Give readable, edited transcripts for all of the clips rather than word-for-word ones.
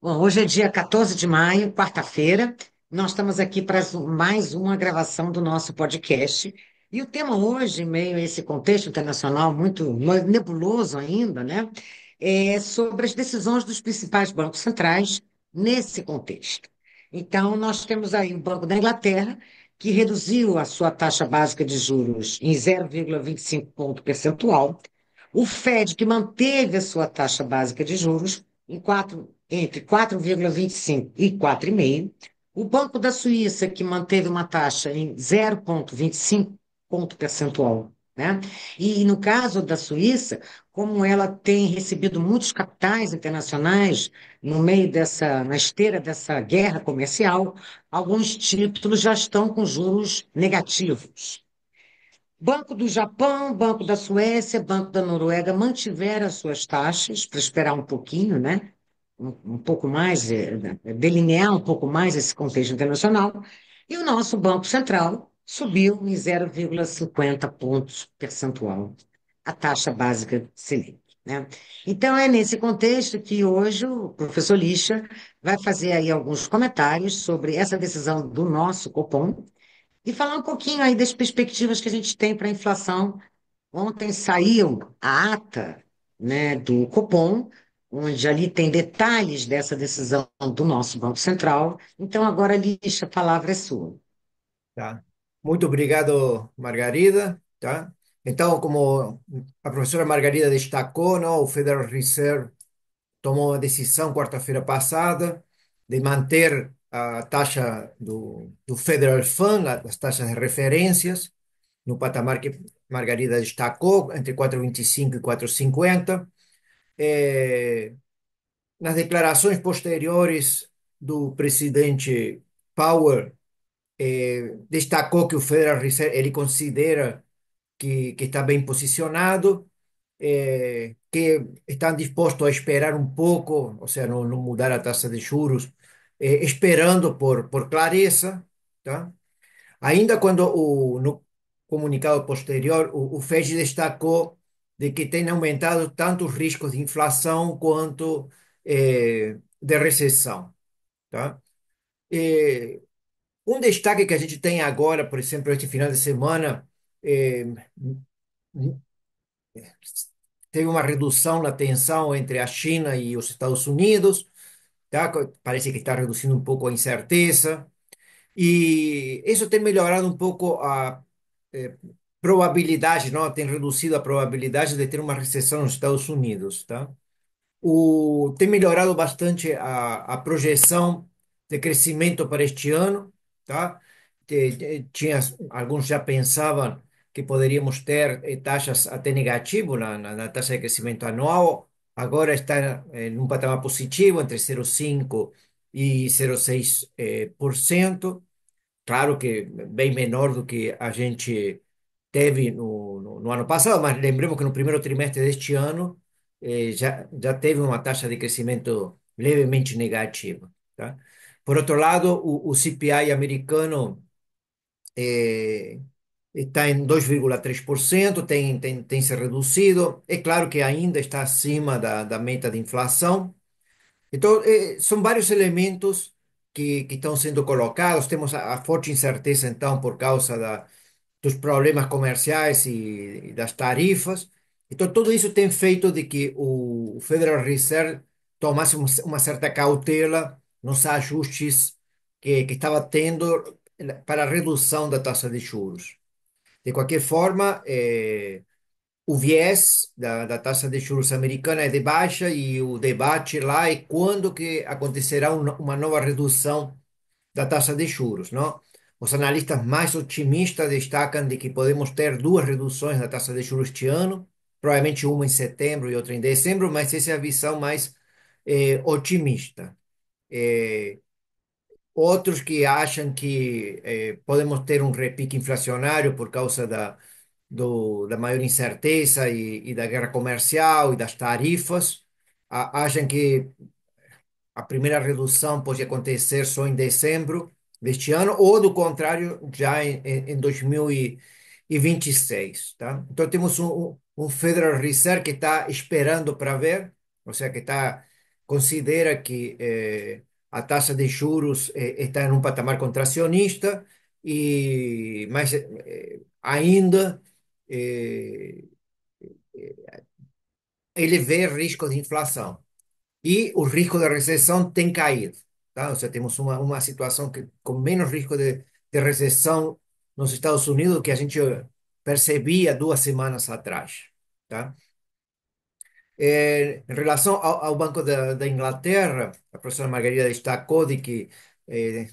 Bom, hoje é dia 14 de maio, quarta-feira. Nós estamos aqui para mais uma gravação do nosso podcast. E o tema hoje, em meio a esse contexto internacional muito nebuloso ainda, né, é sobre as decisões dos principais bancos centrais nesse contexto. Então, nós temos aí o Banco da Inglaterra, que reduziu a sua taxa básica de juros em 0,25 ponto percentual. O Fed, que manteve a sua taxa básica de juros em entre 4,25 e 4,5. O Banco da Suíça, que manteve uma taxa em 0,25 ponto percentual, né? E no caso da Suíça, como ela tem recebido muitos capitais internacionais no meio na esteira dessa guerra comercial, alguns títulos já estão com juros negativos. Banco do Japão, Banco da Suécia, Banco da Noruega mantiveram as suas taxas para esperar um pouquinho, né? Um pouco mais, delinear um pouco mais esse contexto internacional. E o nosso Banco Central subiu em 0,50 pontos percentual a taxa básica Selic, né? Então, é nesse contexto que hoje o professor Lixa vai fazer aí alguns comentários sobre essa decisão do nosso Copom e falar um pouquinho aí das perspectivas que a gente tem para a inflação. Ontem saiu a ata, né, do Copom, onde ali tem detalhes dessa decisão do nosso Banco Central. Então, agora, Lixa, a palavra é sua. Tá? Muito obrigado, Margarida. Tá? Então, como a professora Margarida destacou, não, o Federal Reserve tomou a decisão quarta-feira passada de manter a taxa do Federal Fund, as taxas de referências, no patamar que Margarida destacou, entre 4,25 e 4,50. Nas declarações posteriores do presidente Powell, destacou que o Federal Reserve ele considera que está bem posicionado, que estão dispostos a esperar um pouco, ou seja, não mudar a taxa de juros, esperando por clareza, tá? Ainda quando no comunicado posterior, o FED destacou de que tem aumentado tanto os riscos de inflação quanto de recessão, tá? Eh, um destaque que a gente tem agora, por exemplo, este final de semana, eh, teve uma redução na tensão entre a China e os Estados Unidos, tá? Parece que está reduzindo um pouco a incerteza, e isso tem melhorado um pouco a probabilidade, não? Tem reduzido a probabilidade de ter uma recessão nos Estados Unidos, tá? Tem melhorado bastante a projeção de crescimento para este ano, tá? Tinha, alguns já pensavam que poderíamos ter taxas até negativo na taxa de crescimento anual, agora está em um patamar positivo, entre 0,5% e 0,6%, por cento. Claro que bem menor do que a gente teve no ano passado, mas lembremos que no primeiro trimestre deste ano já teve uma taxa de crescimento levemente negativa, tá? Por outro lado, o CPI americano eh, está em 2,3%, tem se reduzido. É claro que ainda está acima da meta de inflação, então, são vários elementos que estão sendo colocados. Temos a forte incerteza, então, por causa dos problemas comerciais e das tarifas. Então, tudo isso tem feito de que o Federal Reserve tomasse uma certa cautela nos ajustes que estava tendo para a redução da taxa de juros. De qualquer forma, o viés da taxa de juros americana é de baixa e o debate lá é quando que acontecerá uma nova redução da taxa de juros, não? Os analistas mais otimistas destacam de que podemos ter duas reduções da taxa de juros este ano, provavelmente uma em setembro e outra em dezembro, mas essa é a visão mais otimista. Eh, Outros que acham que podemos ter um repique inflacionário por causa da maior incerteza e da guerra comercial e das tarifas, acham que a primeira redução pode acontecer só em dezembro deste ano, ou do contrário, já em 2026, tá? Então temos um Federal Reserve que está esperando para ver, ou seja, que está considera que a taxa de juros está em um patamar contracionista, mas ainda eh, ele vê risco de inflação. E o risco de recessão tem caído. Tá? Ou seja, temos uma situação com menos risco de recessão nos Estados Unidos do que a gente percebia 2 semanas atrás. Tá? Em relação ao Banco da Inglaterra, a professora Margarida destacou de que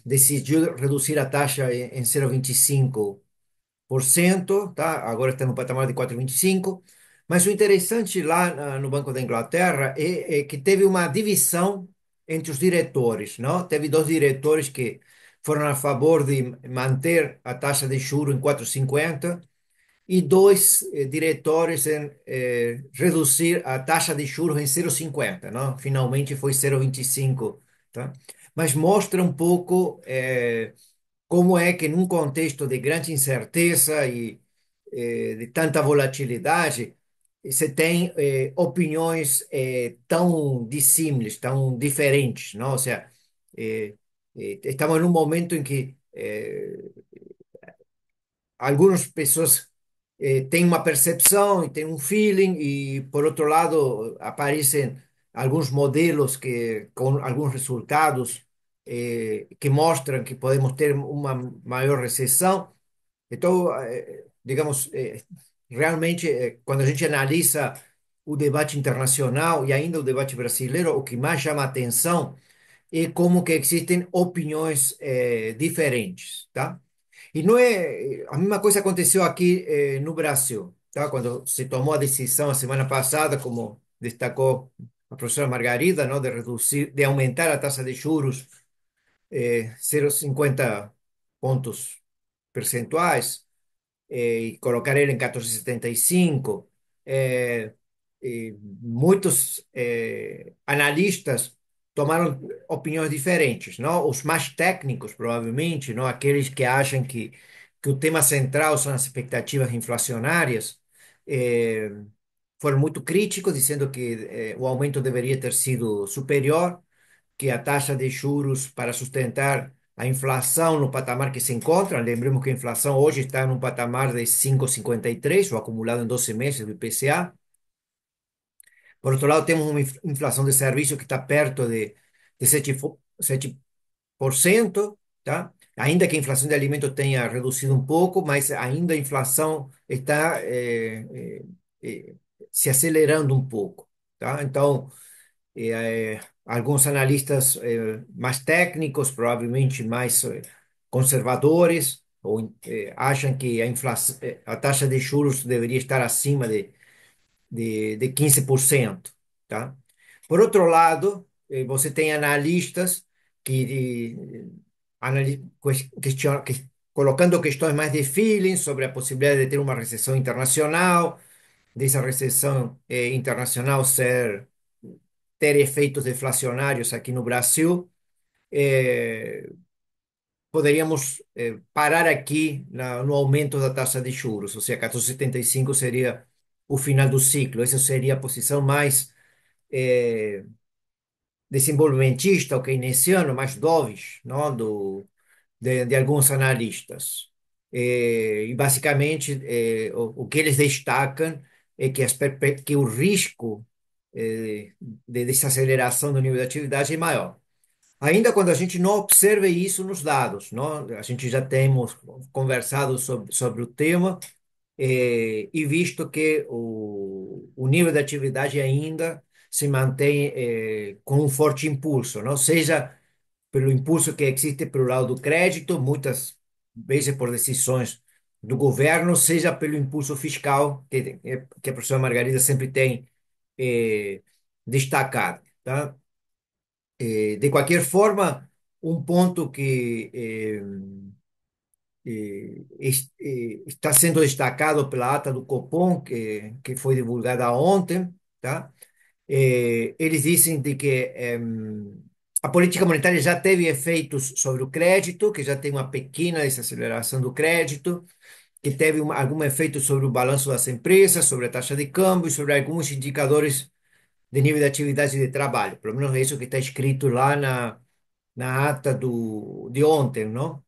decidiu reduzir a taxa em 0,25%, tá? Agora está no patamar de 4,25%. Mas o interessante lá no Banco da Inglaterra é que teve uma divisão entre os diretores, não? Teve dois diretores que foram a favor de manter a taxa de juros em 4,50 e dois diretores em reduzir a taxa de juros em 0,50, não? Finalmente foi 0,25, tá? Mas mostra um pouco como é que num contexto de grande incerteza e de tanta volatilidade, você tem opiniões tão dissímiles, tão diferentes, não? Ou seja, estamos num momento em que algumas pessoas têm uma percepção e têm um feeling, e por outro lado aparecem alguns modelos que com alguns resultados que mostram que podemos ter uma maior recessão. Então, digamos, realmente, quando a gente analisa o debate internacional e ainda o debate brasileiro, o que mais chama a atenção é como que existem opiniões diferentes, tá? E não é a mesma coisa aconteceu aqui no Brasil, tá? Quando se tomou a decisão a semana passada, como destacou a professora Margarida, não, de reduzir, de aumentar a taxa de juros 0,50 pontos percentuais e colocar ele em 14,75. Eh, Muitos analistas tomaram opiniões diferentes, não? Os mais técnicos, provavelmente, não? Aqueles que acham que o tema central são as expectativas inflacionárias, eh, foram muito críticos, dizendo que o aumento deveria ter sido superior, que a taxa de juros para sustentar a inflação no patamar que se encontra. Lembremos que a inflação hoje está num patamar de 5,53, o acumulado em 12 meses do IPCA. Por outro lado, temos uma inflação de serviços que está perto de 7%, tá? Ainda que a inflação de alimentos tenha reduzido um pouco, mas ainda a inflação está se acelerando um pouco, tá? Então, alguns analistas mais técnicos, provavelmente mais conservadores, acham que a taxa de juros deveria estar acima de 15%, tá? Por outro lado, você tem analistas que, colocando questões mais de feeling sobre a possibilidade de ter uma recessão internacional, dessa recessão internacional ter efeitos deflacionários aqui no Brasil. Poderíamos parar aqui no aumento da taxa de juros, ou seja, 14,75 seria o final do ciclo. Essa seria a posição mais desenvolvimentista ou keynesiano, mais dovish, não? De alguns analistas. E basicamente, o que eles destacam é que, que o risco de desaceleração do nível de atividade é maior. Ainda quando a gente não observa isso nos dados, não? A gente já temos conversado sobre o tema e visto que o nível de atividade ainda se mantém com um forte impulso, não? Seja pelo impulso que existe pelo lado do crédito, muitas vezes por decisões do governo, seja pelo impulso fiscal que a professora Margarida sempre tem eh, destacado, tá? De qualquer forma, um ponto que está sendo destacado pela ata do Copom, que foi divulgada ontem, tá? Eles dizem de que a política monetária já teve efeitos sobre o crédito, que já tem uma pequena desaceleração do crédito, que teve algum efeito sobre o balanço das empresas, sobre a taxa de câmbio, sobre alguns indicadores de nível de atividade de trabalho. Pelo menos é isso que está escrito lá na ata de ontem, não?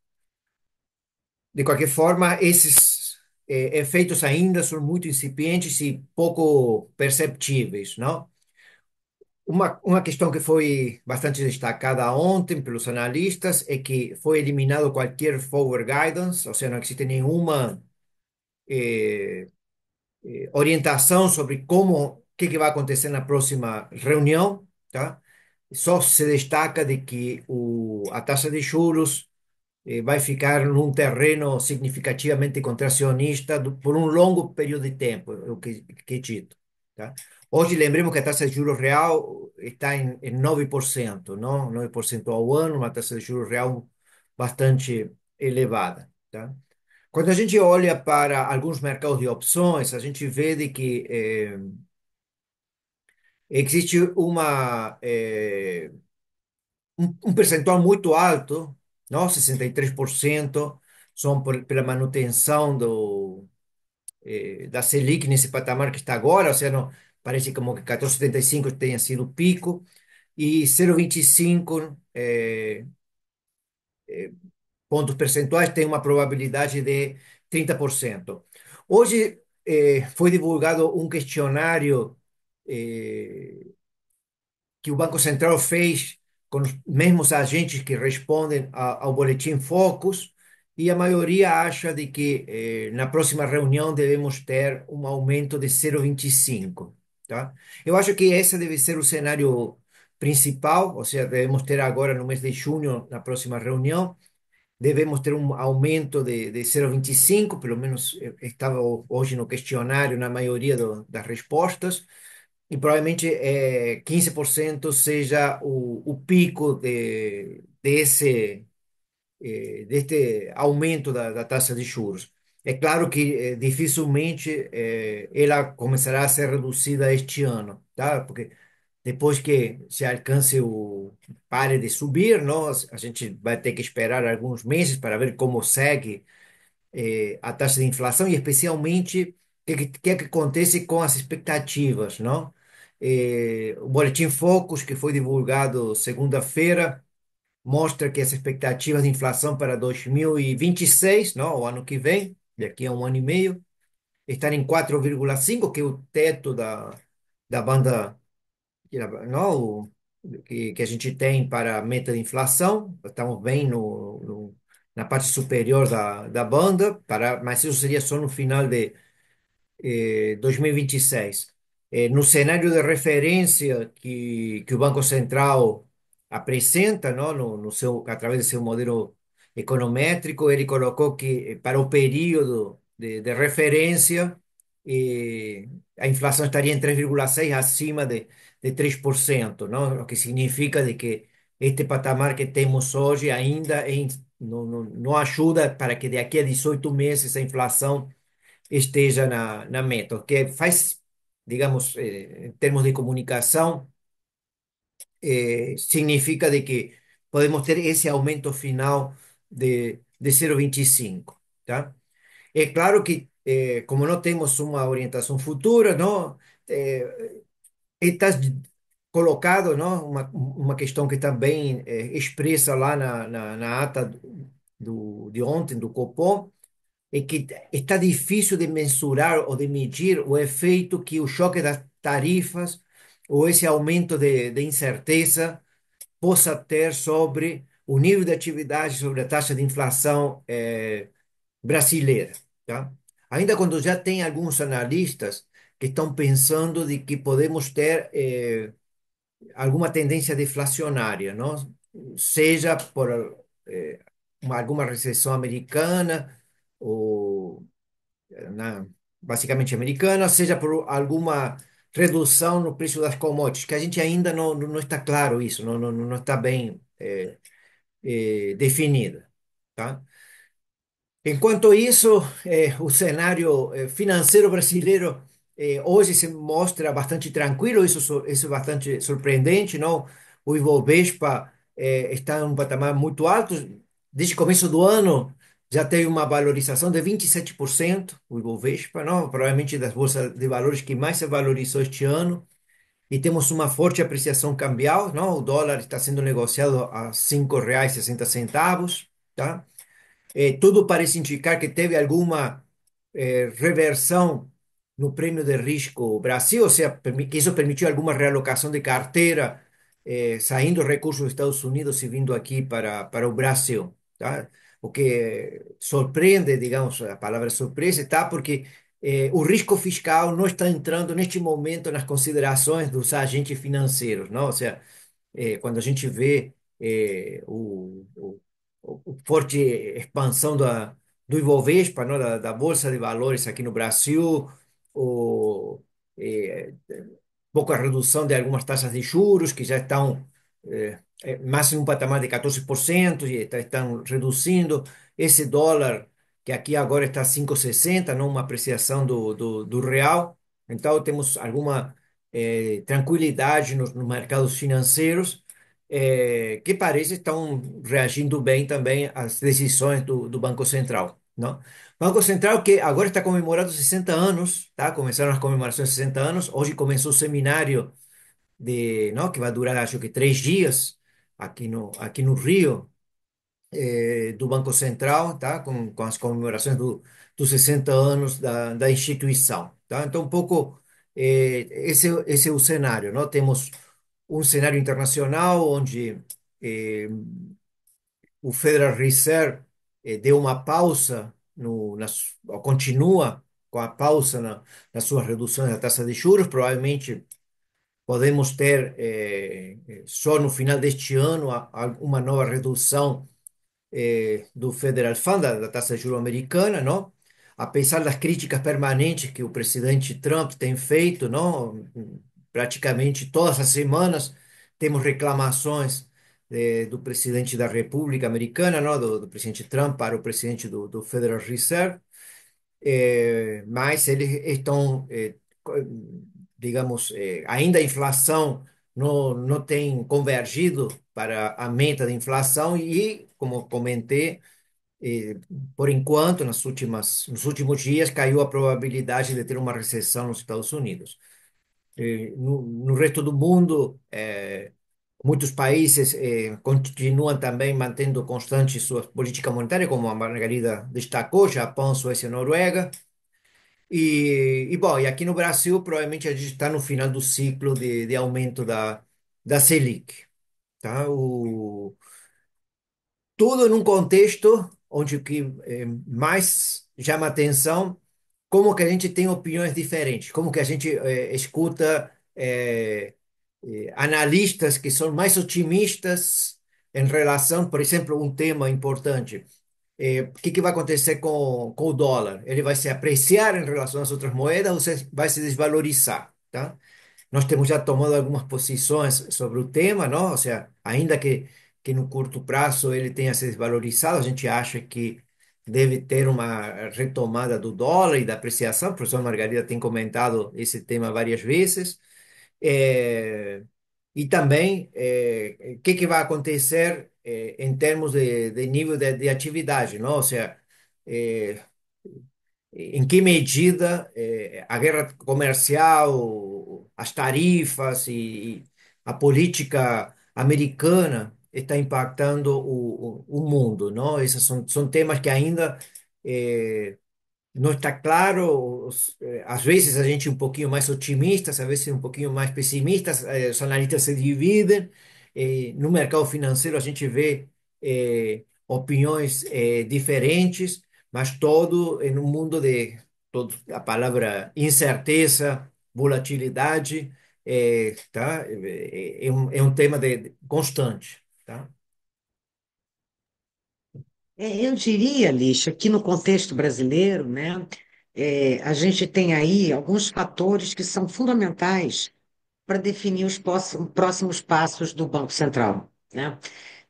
De qualquer forma, esses efeitos ainda são muito incipientes e pouco perceptíveis, não? Uma questão que foi bastante destacada ontem pelos analistas é que foi eliminado qualquer forward guidance, ou seja, não existe nenhuma eh, orientação sobre o que vai acontecer na próxima reunião, tá? Só se destaca de que a taxa de juros vai ficar num terreno significativamente contracionista por um longo período de tempo, é o que é dito, tá? Hoje, lembremos que a taxa de juros real está em 9%, não? 9% ao ano, uma taxa de juros real bastante elevada, tá? Quando a gente olha para alguns mercados de opções, a gente vê de que existe um percentual muito alto, não? 63% são pela manutenção da Selic nesse patamar que está agora, ou seja, não, parece como que 14,75 tenha sido o pico, e 0,25 pontos percentuais tem uma probabilidade de 30%. Hoje foi divulgado um questionário eh, que o Banco Central fez com os mesmos agentes que respondem ao Boletim Focus, e a maioria acha de que na próxima reunião devemos ter um aumento de 0,25, tá? Eu acho que esse deve ser o cenário principal, ou seja, devemos ter agora no mês de junho, na próxima reunião, devemos ter um aumento de 0,25, pelo menos estava hoje no questionário, na maioria das respostas, e provavelmente 15% seja o pico deste aumento da taxa de juros. É claro que dificilmente ela começará a ser reduzida este ano, tá? Porque depois que se alcance pare de subir, não? A gente vai ter que esperar alguns meses para ver como segue a taxa de inflação e especialmente o que é que acontece com as expectativas, não? O Boletim Focus, que foi divulgado segunda-feira, mostra que as expectativas de inflação para 2026, não, o ano que vem, daqui a um ano e meio, estão em 4,5, que é o teto da banda, não, que a gente tem para a meta de inflação. Estamos bem na parte superior da banda, mas isso seria só no final de 2026. No cenário de referência que o Banco Central apresenta, não, através do seu modelo econométrico, ele colocou que para o período de referência, a inflação estaria em 3,6 acima de 3%, não? O que significa de que este patamar que temos hoje ainda não ajuda para que daqui a 18 meses a inflação esteja na meta, o que faz, digamos, em termos de comunicação, significa de que podemos ter esse aumento final de 0,25, tá? É claro que, como não temos uma orientação futura, não, está colocado, não, uma questão que também expressa lá na ata de ontem do Copom, é que está difícil de mensurar ou de medir o efeito que o choque das tarifas ou esse aumento de incerteza possa ter sobre o nível de atividade, sobre a taxa de inflação brasileira, tá? Ainda quando já tem alguns analistas que estão pensando de que podemos ter alguma tendência deflacionária, não? Seja por eh, alguma recessão americana ou na, basicamente americana, seja por alguma redução no preço das commodities, que a gente ainda não está claro isso, não está bem definida, tá? Enquanto isso, o cenário financeiro brasileiro hoje se mostra bastante tranquilo, isso é bastante surpreendente, não? O Ibovespa está em um patamar muito alto, desde o começo do ano já teve uma valorização de 27%, o Ibovespa, não? Provavelmente das bolsas de valores que mais se valorizou este ano, e temos uma forte apreciação cambial, não? O dólar está sendo negociado a R$ 5,60, tá? Tudo parece indicar que teve alguma reversão no prêmio de risco Brasil, ou seja, que isso permitiu alguma realocação de carteira, saindo recursos dos Estados Unidos e vindo aqui para o Brasil, tá? O que surpreende, digamos, a palavra surpresa, está porque o risco fiscal não está entrando neste momento nas considerações dos agentes financeiros, não? Ou seja, quando a gente vê o forte expansão do Ibovespa, não, da Bolsa de Valores aqui no Brasil, o, eh, pouca redução de algumas taxas de juros que já estão mais em um patamar de 14% e estão reduzindo esse dólar que aqui agora está a 5,60, não uma apreciação do real. Então temos alguma tranquilidade nos mercados financeiros que parece estão reagindo bem também às decisões do Banco Central, não? Banco Central que agora está comemorando 60 anos, tá? Começaram as comemorações de 60 anos. Hoje começou o seminário não, que vai durar acho que 3 dias aqui no Rio, do Banco Central, tá? Com as comemorações dos 60 anos da instituição, tá? Então um pouco esse é o cenário, não? Temos um cenário internacional onde eh, o Federal Reserve deu uma pausa continua com a pausa nas suas reduções da taxa de juros. Provavelmente podemos ter só no final deste ano uma nova redução do Federal Fund, da taxa de juros americana, não? Apesar das críticas permanentes que o presidente Trump tem feito, não? Praticamente todas as semanas temos reclamações do presidente da República Americana, não? Do presidente Trump para o presidente do Federal Reserve, mas eles estão, digamos, ainda a inflação não tem convergido para a meta da inflação e, como comentei, eh, por enquanto, nos últimos dias, caiu a probabilidade de ter uma recessão nos Estados Unidos. No resto do mundo, muitos países continuam também mantendo constante sua política monetária, como a Margarida destacou, Japão, Suécia e Noruega. Bom, e aqui no Brasil, provavelmente a gente está no final do ciclo de aumento da Selic, tá? Tudo num contexto onde o que mais chama atenção, como que a gente tem opiniões diferentes, como que a gente escuta analistas que são mais otimistas em relação, por exemplo, um tema importante. O que vai acontecer com o dólar? Ele vai se apreciar em relação às outras moedas ou vai se desvalorizar, tá? Nós temos já tomado algumas posições sobre o tema, não? Ou seja, ainda que no curto prazo ele tenha se desvalorizado, a gente acha que deve ter uma retomada do dólar e da apreciação. O professor Margarida tem comentado esse tema várias vezes. É, e também, o que vai acontecer em termos de nível de atividade, não? Ou seja, eh, em que medida a guerra comercial, as tarifas e a política americana está impactando o mundo, não? Esses são temas que ainda não está claro. Às vezes a gente é um pouquinho mais otimista, às vezes um pouquinho mais pessimista. Os analistas se dividem. No mercado financeiro a gente vê opiniões diferentes, mas todo em um mundo a palavra incerteza, volatilidade, tá? É um tema constante, tá? Eu diria, Lixa, que no contexto brasileiro, né, a gente tem aí alguns fatores que são fundamentais para definir os próximos passos do Banco Central, né?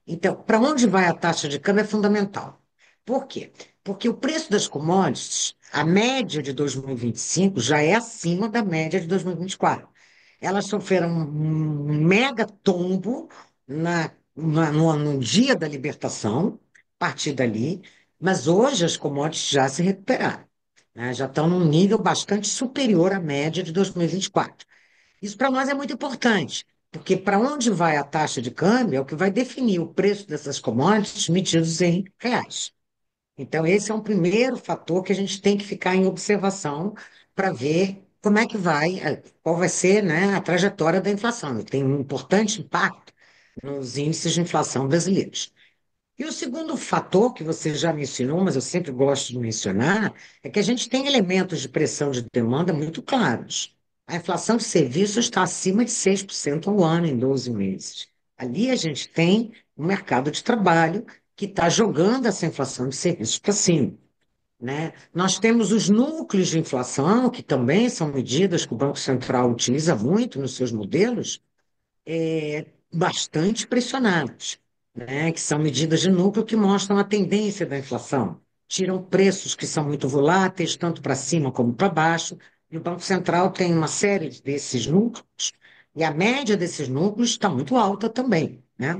Então, para onde vai a taxa de câmbio é fundamental. Por quê? Porque o preço das commodities, a média de 2025 já é acima da média de 2024. Elas sofreram um mega tombo no dia da libertação, a partir dali, mas hoje as commodities já se recuperaram, né? Já estão num nível bastante superior à média de 2024. Isso para nós é muito importante, porque para onde vai a taxa de câmbio é o que vai definir o preço dessas commodities medidos em reais. Então, esse é um primeiro fator que a gente tem que ficar em observação para ver como é que vai, qual vai ser, né, a trajetória da inflação. E tem um importante impacto nos índices de inflação brasileiros. E o segundo fator que você já mencionou, mas eu sempre gosto de mencionar, é que a gente tem elementos de pressão de demanda muito claros. A inflação de serviços está acima de 6% ao ano em 12 meses. Ali a gente tem um mercado de trabalho que está jogando essa inflação de serviços para cima, né? Nós temos os núcleos de inflação, que também são medidas que o Banco Central utiliza muito nos seus modelos, bastante pressionados, né? Que são medidas de núcleo que mostram a tendência da inflação, tiram preços que são muito voláteis, tanto para cima como para baixo, e o Banco Central tem uma série desses núcleos, e a média desses núcleos está muito alta também, né?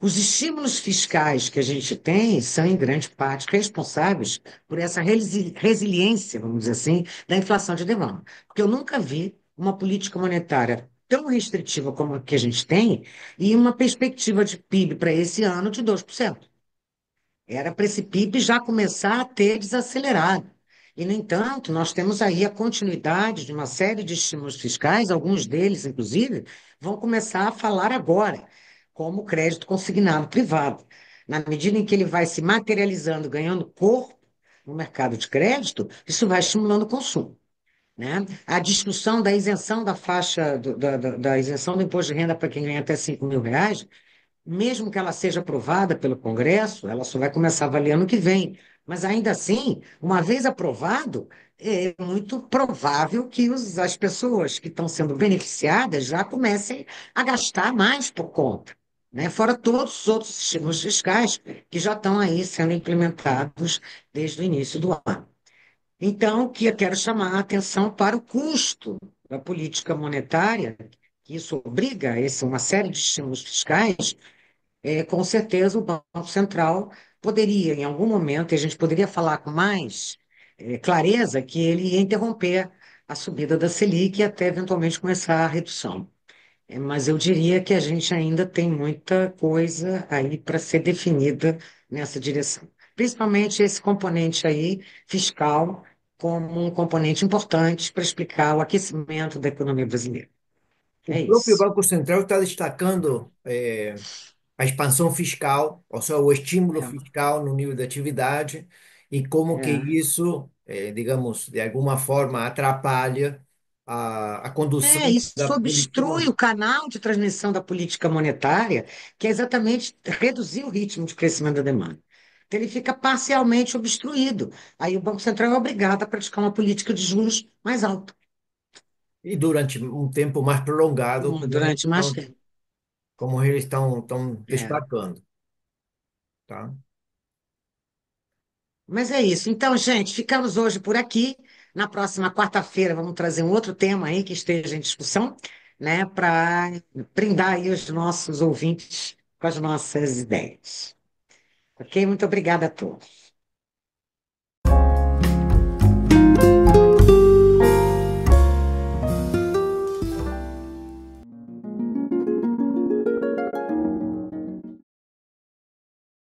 Os estímulos fiscais que a gente tem são, em grande parte, responsáveis por essa resiliência, vamos dizer assim, da inflação de demanda. Porque eu nunca vi uma política monetária tão restritiva como a que a gente tem e uma perspectiva de PIB para esse ano de 2%. Era para esse PIB já começar a ter desacelerado. E, no entanto, nós temos aí a continuidade de uma série de estímulos fiscais, alguns deles, inclusive, vão começar a falar agora, como o crédito consignado privado. Na medida em que ele vai se materializando, ganhando corpo no mercado de crédito, isso vai estimulando o consumo, né? A discussão da isenção da faixa, da isenção do imposto de renda para quem ganha até R$ 5.000, mesmo que ela seja aprovada pelo Congresso, ela só vai começar a valer ano que vem. Mas ainda assim, uma vez aprovado, é muito provável que as pessoas que estão sendo beneficiadas já comecem a gastar mais por conta, né? Fora todos os outros estímulos fiscais que já estão aí sendo implementados desde o início do ano. Então, que eu quero chamar a atenção para o custo da política monetária, que isso obriga a uma série de estímulos fiscais. Com certeza o Banco Central poderia, em algum momento, e a gente poderia falar com mais clareza, que ele ia interromper a subida da Selic e até eventualmente começar a redução. Mas eu diria que a gente ainda tem muita coisa aí para ser definida nessa direção. Principalmente esse componente aí, fiscal, como um componente importante para explicar o aquecimento da economia brasileira. O É próprio isso. Banco Central está destacando a expansão fiscal, ou seja, o estímulo É, fiscal no nível de atividade e como que é. isso, digamos, de alguma forma atrapalha a condução Isso da política obstrui o monetária. canal de transmissão da política monetária, que é exatamente reduzir o ritmo de crescimento da demanda. Então, ele fica parcialmente obstruído. Aí o Banco Central é obrigado a praticar uma política de juros mais alta E durante um tempo mais prolongado, durante mais tempo. como eles estão É. destacando, tá? Mas é isso. Então, gente, ficamos hoje por aqui. Na próxima quarta-feira vamos trazer um outro tema aí que esteja em discussão, né, para brindar aí os nossos ouvintes com as nossas ideias. Ok? Muito obrigada a todos.